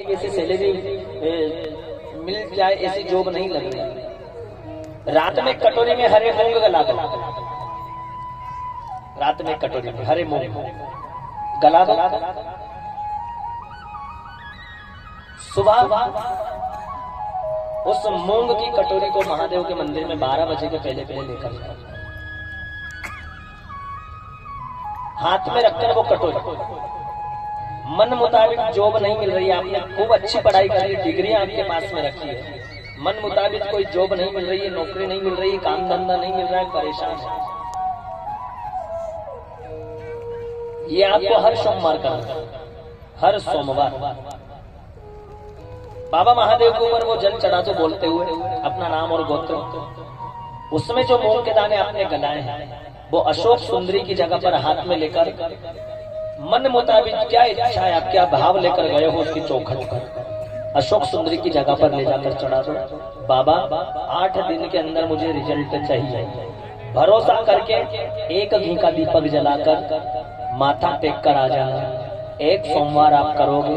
ऐसी सैलरी मिल जाए ऐसी जॉब नहीं लग रही। रात में कटोरी में हरे मूंग गला दो, रात में कटोरी में हरे मूंग गला दो, सुबह उस मूंग की कटोरी को महादेव के मंदिर में 12 बजे के पहले पहले लेकर जाओ, हाथ में रखकर वो कटोरी। मन मुताबिक जॉब नहीं मिल रही है, आपने खूब अच्छी पढ़ाई करी, डिग्री आपके पास में रखी है, मन मुताबिक कोई जॉब नहीं मिल रही है, नौकरी नहीं मिल रही, काम धंधा नहीं मिल रहा है, परेशान है। ये आपको हर सोमवार करना है, हर सोमवार बाबा महादेव के ऊपर वो जल चढ़ा तो बोलते हुए अपना नाम और गोत्र, उसमें जो मूंग के दाने आपने गलाए हैं वो अशोक सुंदरी की जगह पर हाथ में लेकर मन मुताबिक क्या इच्छा है, आप क्या भाव लेकर गए हो उसकी चौखट पर अशोक सुंदरी की जगह पर ले जाकर चढ़ा दो। बाबा 8 दिन के अंदर मुझे रिजल्ट चाहिए, भरोसा करके एक घी का दीपक जलाकर माथा टेक कर आ जाना। एक सोमवार आप करोगे,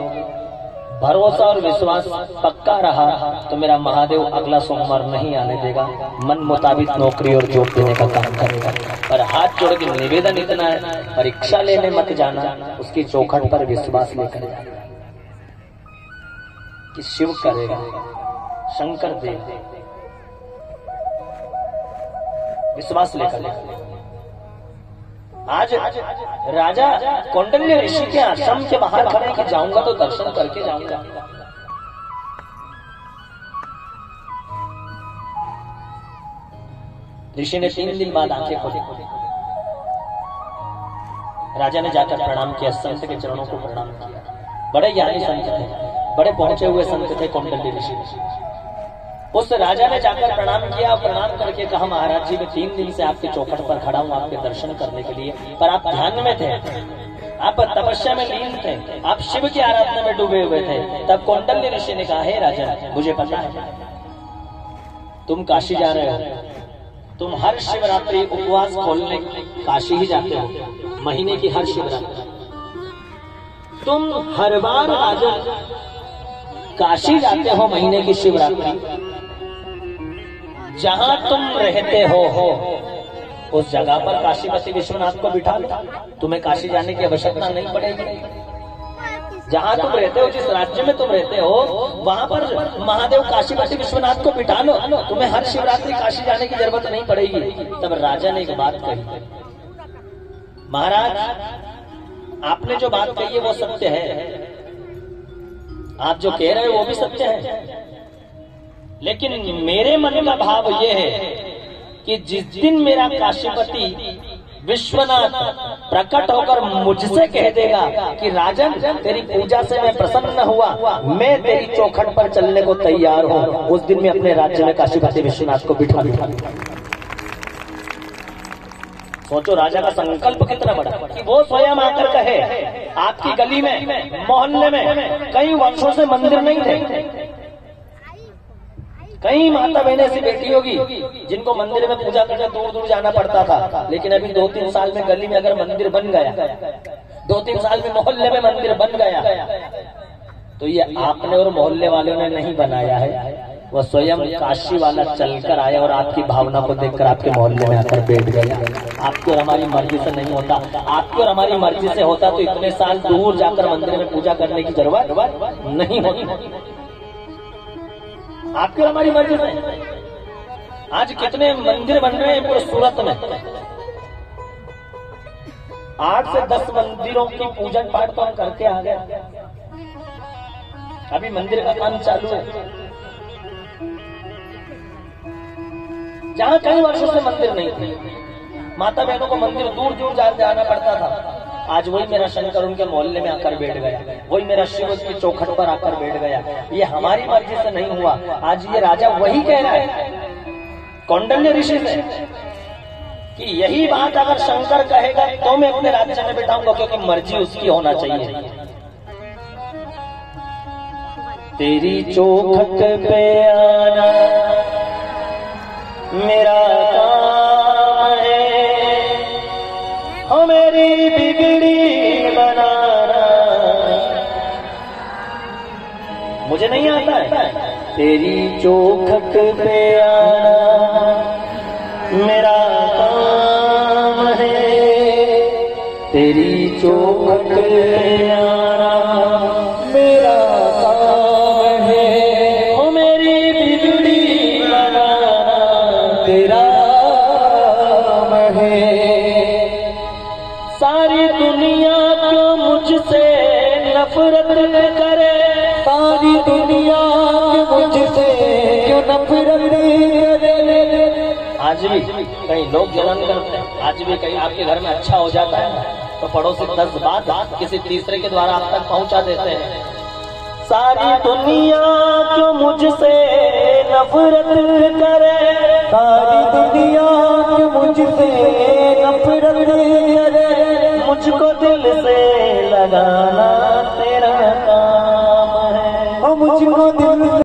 भरोसा और विश्वास पक्का रहा तो मेरा महादेव अगला सोमवार नहीं आने देगा, मन मुताबिक नौकरी और जॉब देने का काम करेगा। पर हाथ जोड़ के निवेदन इतना है, परीक्षा लेने मत जाना, उसकी चौखट पर विश्वास लेकर जाना कि शिव करेगा, शंकर देव, विश्वास लेकर जाना। आज राजा कौंडिन्य ऋषि के आश्रम के बाहर खड़े कि जाऊंगा तो दर्शन करके जाऊंगा। ऋषि ने 3 दिन बाद आंखें खोली, राजा ने जाकर प्रणाम किया, संत के चरणों को प्रणाम किया। बड़े ज्ञानी संत थे, बड़े पहुंचे हुए संत थे कौंडिन्य ऋषि। उस राजा ने जाकर प्रणाम किया, प्रणाम करके कहा महाराज जी मैं 3 दिन से आपके चौखट पर खड़ा हूँ आपके दर्शन करने के लिए, पर आप ध्यान में थे, आप तपस्या में लीन थे, आप शिव की आराधना में डूबे हुए थे। तब कौंडिन्य ऋषि ने कहा हे राजा मुझे पता है तुम काशी जा रहे हो, तुम हर शिवरात्रि उपवास खोलने काशी ही जाते हो, महीने की हर शिवरात्रि तुम हर बार राजा काशी जाते हो महीने की शिवरात्रि। जहां तुम रहते हो उस जगह पर काशीपति विश्वनाथ को बिठा लो, तुम्हें काशी जाने की आवश्यकता नहीं पड़ेगी। जहां तुम रहते हो, जिस राज्य में तुम रहते हो वहां पर महादेव काशीपति विश्वनाथ को बिठा लो, तुम्हें हर शिवरात्रि काशी जाने की जरूरत नहीं पड़ेगी। तब राजा ने एक बात कही, महाराज आपने जो बात कही है वो सत्य है, आप जो कह रहे हो वो भी सत्य है, लेकिन मेरे मन का भाव ये है कि जिस दिन मेरा काशीपति विश्वनाथ प्रकट होकर मुझसे कह देगा कि राजन तेरी पूजा से मैं प्रसन्न हुआ, मैं तेरी चौखट पर चलने को तैयार हूं, उस दिन मैं अपने राज्य में काशीपति विश्वनाथ को बिठा दूंगा। सोचो राजा का संकल्प कितना बड़ा कि वो स्वयं आकर कहे आपकी गली में मोहल्ले में कई वर्षों से मंदिर नहीं थे, कई माता बहनें ऐसी बैठी होगी जिनको मंदिर में पूजा करने दूर दूर जाना पड़ता था, लेकिन अभी 2-3 साल में गली में अगर मंदिर बन गया, 2-3 साल में मोहल्ले में मंदिर बन गया, तो ये आपने और मोहल्ले वालों ने नहीं बनाया है, वह स्वयं काशी वाला चलकर आया और आपकी भावना को देखकर आपके मोहल्ले में आकर बैठ गया। आपकी और हमारी मर्जी से नहीं होता, आपकी और हमारी मर्जी से होता तो इतने साल दूर जाकर मंदिर में पूजा करने की जरूरत नहीं होती। आपकी और हमारी मर्जी से आज कितने मंदिर बन रहे हैं पूरे सूरत में, 8 से 10 मंदिरों की पूजन पाठ तो हम करके आ गए, अभी मंदिर का काम चालू है। जहां कई वर्षों से मंदिर नहीं थे, माता बहनों को मंदिर दूर दूर जाना पड़ता था, आज वही मेरा शंकर उनके मोहल्ले में आकर बैठ गया, वही मेरा शिव उसकी चौखट पर आकर बैठ गया। ये हमारी मर्जी से नहीं हुआ, आज ये राजा वही कह रहा है कौंडिन्य ऋषि से कि यही बात अगर शंकर कहेगा तो मैं अपने राज्य में बैठाऊंगा, क्योंकि मर्जी उसकी होना चाहिए। तेरी चौखट पे आना मेरा काम है, हो मेरी बिगड़ी बनाना मुझे नहीं आता है। तेरी चौखट पे आना मेरा काम है, तेरी चौखट पे आना मेरा काम है, ओ मेरी बिगड़ी बनाना तेरा काम है। सारी दुनिया क्यों मुझसे नफरत करे, सारी दुनिया मुझसे क्यों नफरत करे। आज भी कई लोग जलन करते हैं, आज भी कहीं आपके घर में अच्छा हो जाता है तो पड़ोसी 10 बात किसी तीसरे के द्वारा आप तक पहुंचा देते हैं। सारी दुनिया क्यों मुझसे नफरत करे, सारी दुनिया क्यों मुझसे नफरत करे, मुझको दिल से लगाना तेरा काम है, मुझको दिल